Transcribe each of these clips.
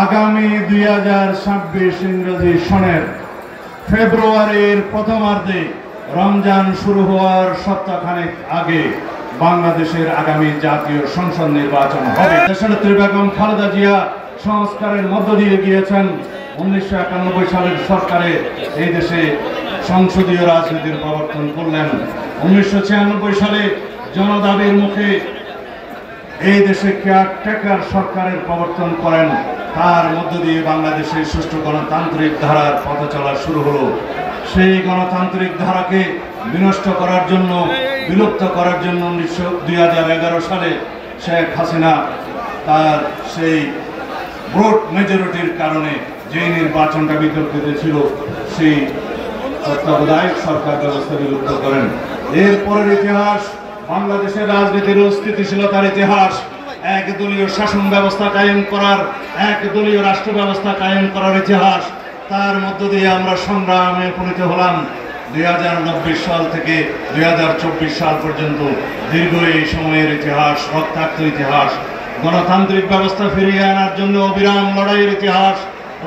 আগামী 2026 ইংরেজি সনের ফেব্রুয়ারির প্রথমার্ধে রমজান শুরু হওয়ার সপ্তাহখানেক আগে বাংলাদেশের আগামী জাতীয় সংসদ নির্বাচন হবে। দেশনেত্রী বেগম খালেদা জিয়া সংস্কারের মধ্য দিয়ে গিয়েছেন 1991 সালের সরকারে এই দেশে সংসদীয় রাজনীতির প্রবর্তন করলেন। 1996 সালে জনদাবির মুখে এই দেশে কেয়ারটেকার সরকারের প্রবর্তন করেন। তার মধ্য দিয়ে বাংলাদেশের সুষ্ঠু গণতান্ত্রিক ধারার পথ চলা শুরু হলো। সেই গণতান্ত্রিক ধারাকে বিনষ্ট করার জন্য, বিলুপ্ত করার জন্য 2011 সালে শেখ হাসিনা তার সেই ভোট মেজরিটির কারণে যে নির্বাচনটা বিতর্কিত ছিল সেই তত্ত্বাবধায়ক সরকার ব্যবস্থা বিলুপ্ত করেন। এরপরের ইতিহাস বাংলাদেশের রাজনীতির স্থিতিশীলতার ইতিহাস। একদলীয় শাসন ব্যবস্থা কায়েম করার, একদলীয় রাষ্ট্র ব্যবস্থা কায়েম করার ইতিহাস। তার মধ্য দিয়ে আমরা সংগ্রামে উপনীত হলাম 2090 সাল থেকে 2024 সাল পর্যন্ত দীর্ঘ এই সময়ের ইতিহাস, রক্তাক্ত ইতিহাস। গণতান্ত্রিক ব্যবস্থা ফিরিয়ে আনার জন্য অবিরাম লড়াইয়ের ইতিহাস,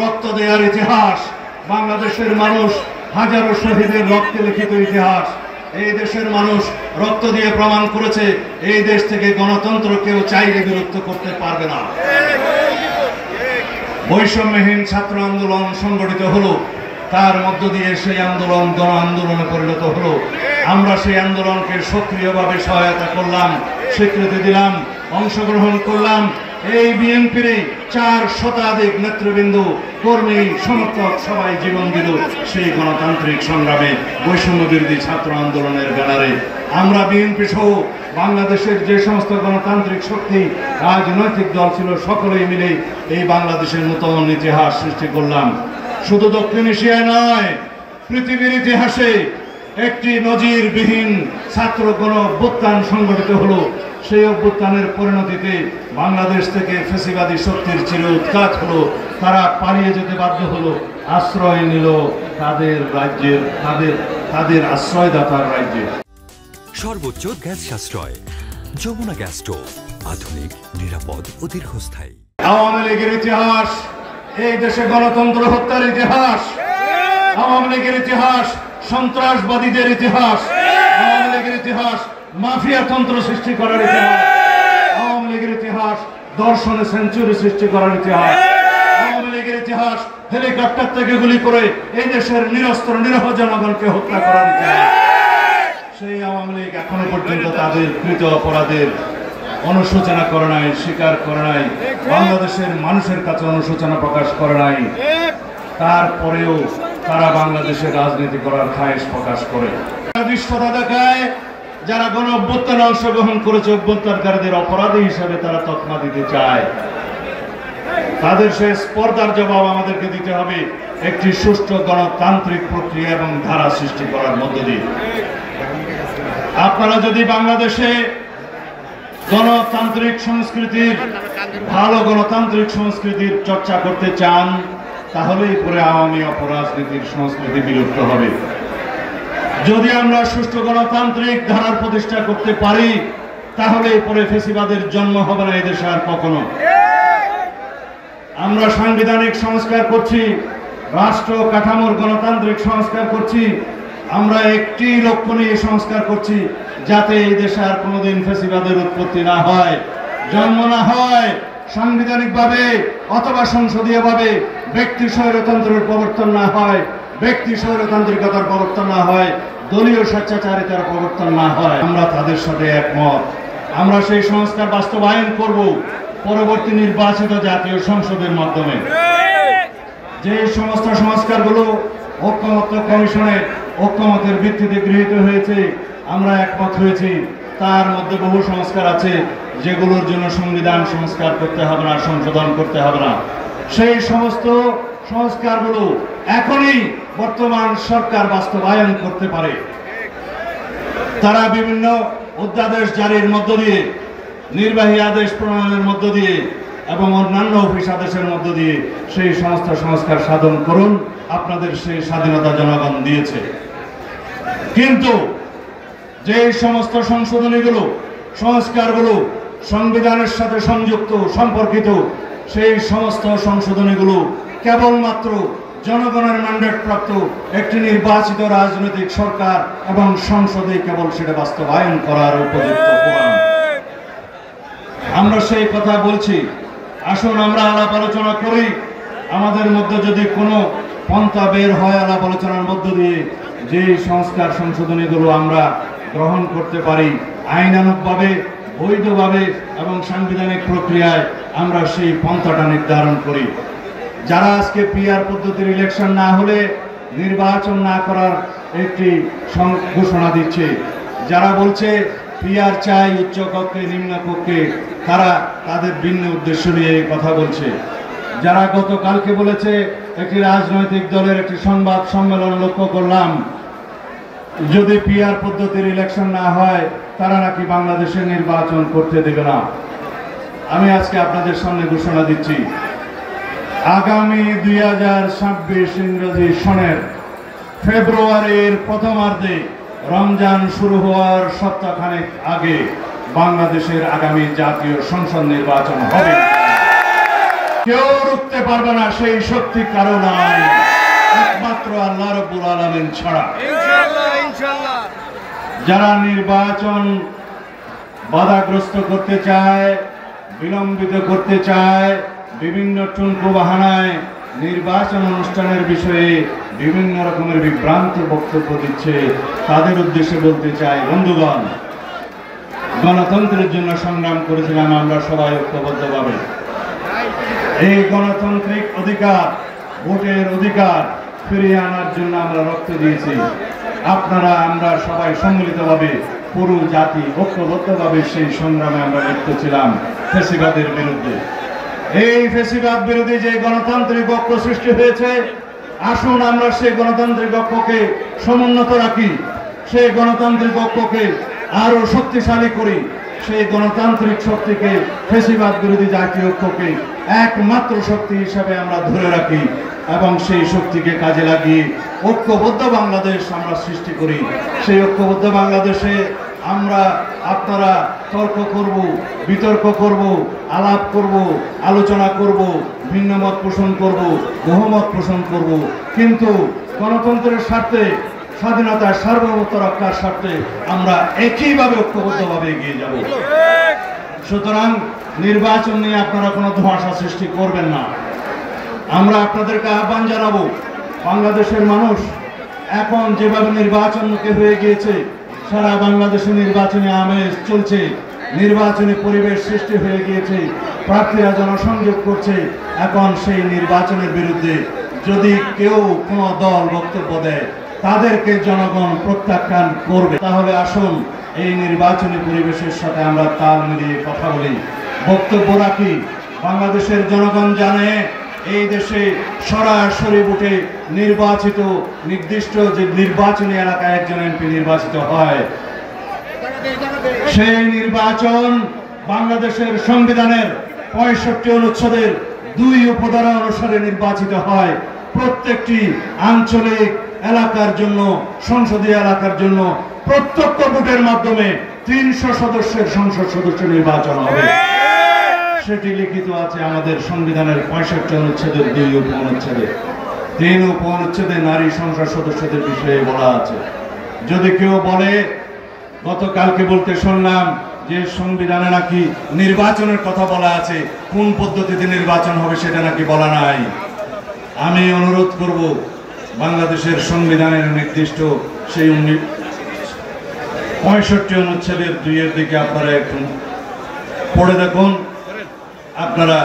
রক্ত দেওয়ার ইতিহাস। বাংলাদেশের মানুষ হাজারো শহীদের রক্তে লিখিত ইতিহাস। এই দেশের মানুষ রক্ত দিয়ে প্রমাণ করেছে এই দেশ থেকে গণতন্ত্র কেউ চাইলে বিলুপ্ত করতে পারবে না। বৈষম্যহীন ছাত্র আন্দোলন সংগঠিত হলো, তার মধ্য দিয়ে সেই আন্দোলন গণ আন্দোলনে পরিণত হলো। আমরা সেই আন্দোলনকে সক্রিয়ভাবে সহায়তা করলাম, স্বীকৃতি দিলাম, অংশগ্রহণ করলাম। এই বিএনপির 4 শতাধিক নেতৃবৃন্দ, কর্মী, সমর্থক সবাই জীবন দিল সেই গণতান্ত্রিক সংগ্রামে, বৈষম্য বিরোধী ছাত্র আন্দোলনের ব্যানারে। আমরা বিএনপি সহ বাংলাদেশের যে সমস্ত গণতান্ত্রিক শক্তি, রাজনৈতিক দল ছিল, সকলেই মিলে এই বাংলাদেশের নতুন ইতিহাস সৃষ্টি করলাম। শুধু দক্ষিণ এশিয়ায় নয়, পৃথিবীর ইতিহাসে একটি নজিরবিহীন ছাত্র গণ অভ্যুত্থান সংগঠিত হলো। সেই অভ্যুত্থানের পরিণতিতে বাংলাদেশ থেকে ফ্যাসিবাদী শক্তির চির উৎখাত হলো। তারা পালিয়ে যেতে বাধ্য হলো, আশ্রয় নিল তাদের রাজ্যের, তাদের আশ্রয়দাতার রাজ্যে। সর্বোচ্চ গ্যাস সাশ্রয়, যমুনা গ্যাস স্টোভ, আধুনিক, নিরাপদ ও দীর্ঘস্থায়ী। আওয়ামী লীগের ইতিহাস এই দেশে গণতন্ত্র হত্যার ইতিহাস। আওয়ামী লীগের ইতিহাস সন্ত্রাসবাদীদের ইতিহাস। আওয়ামী লীগের ইতিহাস মাফিয়া তন্ত্র সৃষ্টি করার ইতিহাস। আওয়ামী লীগের ইতিহাস দর্শনে সেঞ্চুরি সৃষ্টি করার ইতিহাস। আওয়ামী লীগের ইতিহাস হেলিকপ্টার থেকে গুলি করে এই দেশের নিরস্ত্র নিরহ জনগণকে হত্যা করার ইতিহাস। সেই আওয়ামী লীগ এখনো পর্যন্ত তাদের কৃত অপরাধের অনুশোচনা করে নাই, স্বীকার করে নাই, বাংলাদেশের মানুষের কাছে অনুশোচনা প্রকাশ করে নাই। তারপরেও তারা বাংলাদেশের রাজনীতি করার খায়েশ প্রকাশ করে, দৃশ্যতা দেখায়। যারা গণ অভ্যুত্থানে অংশগ্রহণ করেছে, অভ্যুত্থানকারীদের অপরাধী হিসেবে তারা তকমা দিতে চায়। তাদের সেই স্পর্ধার জবাব আমাদেরকে দিতে হবে একটি সুষ্ঠু গণতান্ত্রিক প্রক্রিয়া এবং ধারা সৃষ্টি করার মধ্য দিয়ে। আপনারা যদি বাংলাদেশে গণতান্ত্রিক সংস্কৃতির, ভালো গণতান্ত্রিক সংস্কৃতির চর্চা করতে চান, তাহলেই পরে আওয়ামী অপরাজনীতির সংস্কৃতি বিলুপ্ত হবে। যদি আমরা সুষ্ঠু গণতান্ত্রিক ধারার প্রতিষ্ঠা করতে পারি, তাহলে পরে ফ্যাসিবাদের জন্ম হবে না এদেশে আর কখনো। আমরা সাংবিধানিক সংস্কার করছি, রাষ্ট্র কাঠামোর গণতান্ত্রিক সংস্কার করছি। আমরা একটি লক্ষ্য নিয়ে সংস্কার করছি, যাতে এই দেশে আর কোনোদিন ফ্যাসিবাদের উৎপত্তি না হয়, জন্ম না হয়। সাংবিধানিকভাবে অথবা সংসদীয়ভাবে ব্যক্তি স্বৈরতন্ত্রের প্রবর্তন না হয়, ব্যক্তি স্বৈরতান্ত্রিকতার প্রবর্তন না হয়, দলীয় স্বেচ্ছাচারিতার প্রবর্তন না হয়। আমরা তাদের সাথে একমত। আমরা সেই সংস্কার বাস্তবায়ন করব পরবর্তী নির্বাচিত জাতীয় সংসদের মাধ্যমে। যে সমস্ত সংস্কারগুলো ঐক্যমত্য কমিশনের ঐক্যমতের ভিত্তিতে গৃহীত হয়েছে, আমরা একমত হয়েছি। তার মধ্যে বহু সংস্কার আছে যেগুলোর জন্য সংবিধান সংস্কার করতে হবে না, সংশোধন করতে হবে না। সেই সমস্ত সংস্কারগুলো এখনই বর্তমান সরকার বাস্তবায়ন করতে পারে। তারা বিভিন্ন অধ্যাদেশ জারির মধ্য দিয়ে, নির্বাহী আদেশ প্রণয়নের মধ্য দিয়ে এবং অন্যান্য অফিস আদেশের মধ্য দিয়ে সেই সমস্ত সংস্কার সাধন করুন। আপনাদের সেই স্বাধীনতা জনগণ দিয়েছে। কিন্তু যে সমস্ত সংশোধনীগুলো, সংস্কারগুলো সংবিধানের সাথে সংযুক্ত, সম্পর্কিত, সেই সমস্ত সংশোধনীগুলো কেবলমাত্র জনগণের ম্যান্ডেট প্রাপ্ত একটি নির্বাচিত রাজনৈতিক সরকার এবং সংসদে কেবল সেটা বাস্তবায়ন করার উপযুক্ত প্রমাণ। আমরা সেই কথা বলছি, আসুন আমরা আলাপ আলোচনা করি। আমাদের মধ্যে যদি কোনো পন্থা বের হয় আলাপ আলোচনার মধ্য দিয়ে যে সংস্কার সংশোধনীগুলো আমরা গ্রহণ করতে পারি আইনানুগভাবে, বৈধভাবে এবং সাংবিধানিক প্রক্রিয়ায়, আমরা সেই পন্থাটা নির্ধারণ করি। যারা আজকে পিআর পদ্ধতির ইলেকশন না হলে নির্বাচন না করার একটি ঘোষণা দিচ্ছে, যারা বলছে পিআর চাই উচ্চ কক্ষে নিম্ন কক্ষে, তারা তাদের ভিন্ন উদ্দেশ্য নিয়ে এই কথা বলছে। যারা গতকালকে বলেছে, একটি রাজনৈতিক দলের একটি সংবাদ সম্মেলন লক্ষ্য করলাম, যদি পিআর পদ্ধতির ইলেকশন না হয় তারা নাকি বাংলাদেশে নির্বাচন করতে দেবে না। আমি আজকে আপনাদের সামনে ঘোষণা দিচ্ছি, আগামী 2026 ইংরেজি সনের ফেব্রুয়ারির প্রথমার্ধে রমজান শুরু হওয়ার সপ্তাহখানেক আগে বাংলাদেশের আগামী জাতীয় সংসদ নির্বাচন হবে। কেউ রুখতে পারবে না, সেই শক্তি কারো নাই, একমাত্র আল্লাহ রাব্বুল আলামিন ছাড়া। যারা নির্বাচন বাধাগ্রস্ত করতে চায়, বিলম্বিত করতে চায়, বিভিন্ন টুনকু বাহানায় নির্বাচন অনুষ্ঠানের বিষয়ে বিভিন্ন রকমের বিভ্রান্ত বক্তব্য দিচ্ছে, তাদের উদ্দেশ্যে বলতে চাই, বন্ধুগণ, গণতন্ত্রের জন্য সংগ্রাম করেছিলাম আমরা সবাই ঐক্যবদ্ধভাবে। এই গণতান্ত্রিক অধিকার, ভোটের অধিকার ফিরিয়ে আনার জন্য আমরা রক্ত দিয়েছি। আপনারা, আমরা সবাই সম্মিলিতভাবে পুরো জাতি ঐক্যবদ্ধভাবে সেই সংগ্রামে আমরা লিপ্ত ছিলাম ফ্যাসিবাদের বিরুদ্ধে। এই ফ্যাসিবাদ বিরোধী যে গণতান্ত্রিক ঐক্য সৃষ্টি হয়েছে, আসুন আমরা সেই গণতান্ত্রিক ঐক্যকে সমুন্নত রাখি, সেই গণতান্ত্রিক ঐক্যকে আরো শক্তিশালী করি, সেই গণতান্ত্রিক শক্তিকে, ফ্যাসিবাদ বিরোধী জাতীয় ঐক্যকে একমাত্র শক্তি হিসাবে আমরা ধরে রাখি এবং সেই শক্তিকে কাজে লাগিয়ে ঐক্যবদ্ধ বাংলাদেশ আমরা সৃষ্টি করি। সেই ঐক্যবদ্ধ বাংলাদেশে আমরা, আপনারা তর্ক করব, বিতর্ক করব, আলাপ করব, আলোচনা করব, ভিন্ন মত পোষণ করব, বহুমত পোষণ করব, কিন্তু গণতন্ত্রের স্বার্থে, স্বাধীনতার সার্বভৌমত্ব রক্ষার স্বার্থে আমরা একইভাবে ঐক্যবদ্ধভাবে এগিয়ে যাব। সুতরাং নির্বাচন নিয়ে আপনারা কোনো ধোঁয়াশা সৃষ্টি করবেন না। আমরা আপনাদেরকে আহ্বান জানাবো, বাংলাদেশের মানুষ এখন যেভাবে নির্বাচনমুখী হয়ে গিয়েছে, সারা বাংলাদেশে নির্বাচনী আমেজ চলছে, নির্বাচনী পরিবেশ সৃষ্টি হয়ে গিয়েছে, প্রার্থীরা জনসংযোগ করছে। এখন সেই নির্বাচনের বিরুদ্ধে যদি কেউ কোনো দল বক্তব্য দেয়, তাদেরকে জনগণ প্রত্যাখ্যান করবে। তাহলে আসুন এই নির্বাচনী পরিবেশের সাথে আমরা তাল মিলিয়ে কথা বলি, বক্তব্য রাখি। বাংলাদেশের জনগণ জানে এই দেশে সরাসরি ভোটে নির্বাচিত নির্দিষ্ট যে নির্বাচনী এলাকায় একজন এমপি নির্বাচিত হয়, সেই নির্বাচন বাংলাদেশের সংবিধানের 65 অনুচ্ছেদের 2 উপধারা অনুসারে নির্বাচিত হয়। প্রত্যেকটি আঞ্চলিক এলাকার জন্য, সংসদীয় এলাকার জন্য প্রত্যক্ষ ভোটের মাধ্যমে 300 সদস্যের সংসদ সদস্য নির্বাচন হবে। সেটি লিখিত আছে আমাদের সংবিধানের 65 অনুচ্ছেদের 2 উপঅনুচ্ছেদে। 3 উপঅনুচ্ছেদে নারী সংসদ সদস্যদের বিষয়ে বলা আছে। যদি কেউ বলে, গতকালকে বলতে শুনলাম যে সংবিধানে নাকি নির্বাচনের কথা বলা আছে, কোন পদ্ধতিতে নির্বাচন হবে সেটা নাকি বলা নাই। আমি অনুরোধ করব, বাংলাদেশের সংবিধানের নির্দিষ্ট সেই 65 অনুচ্ছেদের 2 দিকে আপনারা একটু পড়ে দেখুন, আপনারা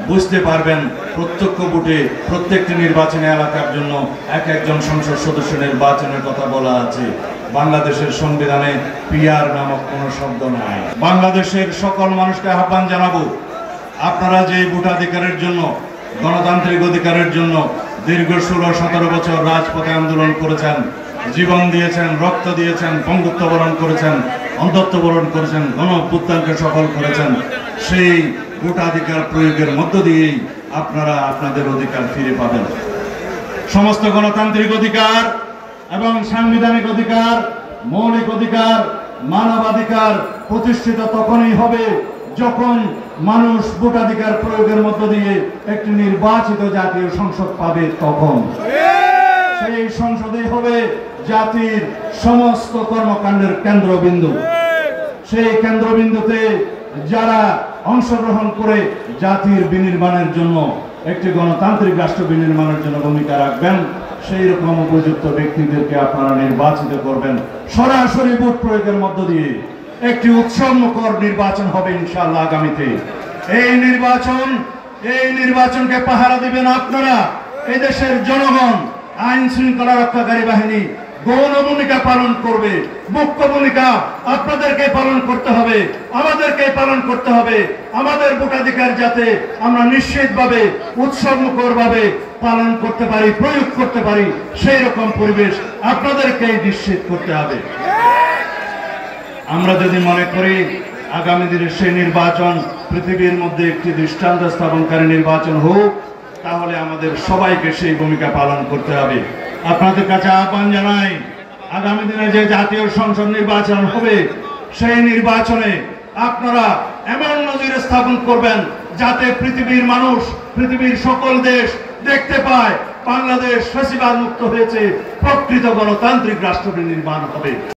বুঝতে পারবেন প্রত্যক্ষ ভোটে প্রত্যেকটি নির্বাচনী এলাকার জন্য একজন সংসদ সদস্য নির্বাচনের কথা বলা আছে। বাংলাদেশের সংবিধানে পিআর নামক কোনো শব্দ নাই। বাংলাদেশের সকল মানুষকে আহ্বান জানাবো, আপনারা যে ভোটাধিকারের জন্য, গণতান্ত্রিক অধিকারের জন্য দীর্ঘ 16-17 বছর রাজপথে আন্দোলন করেছেন, জীবন দিয়েছেন, রক্ত দিয়েছেন, বঙ্গুত্ব বরণ করেছেন, অন্ধত্ব বরণ করেছেন, গণ-অভ্যুত্থানকে সফল করেছেন, সেই ভোটাধিকার প্রয়োগের মধ্য দিয়েই আপনারা আপনাদের অধিকার ফিরে পাবেন। সমস্ত গণতান্ত্রিক অধিকার এবং সাংবিধানিক অধিকার, মৌলিক অধিকার, মানবাধিকার প্রতিষ্ঠিত তখনই হবে যখন মানুষ ভোটাধিকার প্রয়োগের মধ্য দিয়ে একটি নির্বাচিত জাতীয় সংসদ পাবে, তখন সেই সংসদই হবে জাতির সমস্ত কর্মকাণ্ডের কেন্দ্রবিন্দু। সেই কেন্দ্রবিন্দুতে যারা অংশগ্রহণ করে জাতির বিনির্মাণের জন্য, একটি গণতান্ত্রিক রাষ্ট্র বিনির্মাণের জন্য ভূমিকা রাখবেন, সেই রকম উপযুক্ত ব্যক্তিদেরকে আপনারা নির্বাচিত করবেন। সরাসরি ভোট প্রয়োগের মধ্য দিয়ে একটি উৎসবমুখর নির্বাচন হবে ইনশাআল্লাহ আগামীতে। এই নির্বাচনকে পাহারা দিবেন আপনারা, এই দেশের জনগণ, আইন শৃঙ্খলা রক্ষাকারী বাহিনী গৌণ ভূমিকা পালন করবে। মুখ্য ভূমিকা আপনাদেরকে পালন করতে হবে, আমাদেরকে পালন করতে হবে। আমাদের ভোটাধিকার যাতে আমরা নিশ্চিতভাবে উৎসবমুখর ভাবে পালন করতে পারি, প্রয়োগ করতে পারি, সেই রকম পরিবেশ আপনাদেরকে নিশ্চিত করতে হবে। আমরা যদি মনে করি আগামী দিনে সেই নির্বাচন পৃথিবীর মধ্যে একটি দৃষ্টান্ত স্থাপনকারী নির্বাচন হোক, তাহলে আমাদের সবাইকে সেই ভূমিকা পালন করতে হবে। আপনাদের কাছে আহ্বান জানাই, আগামী দিনে যে জাতীয় সংসদ নির্বাচন হবে, সেই নির্বাচনে আপনারা এমন নজির স্থাপন করবেন যাতে পৃথিবীর মানুষ, পৃথিবীর সকল দেশ দেখতে পায় বাংলাদেশ ফ্যাসিবাদ মুক্ত হয়েছে, প্রকৃত গণতান্ত্রিক রাষ্ট্র নির্মাণ হবে।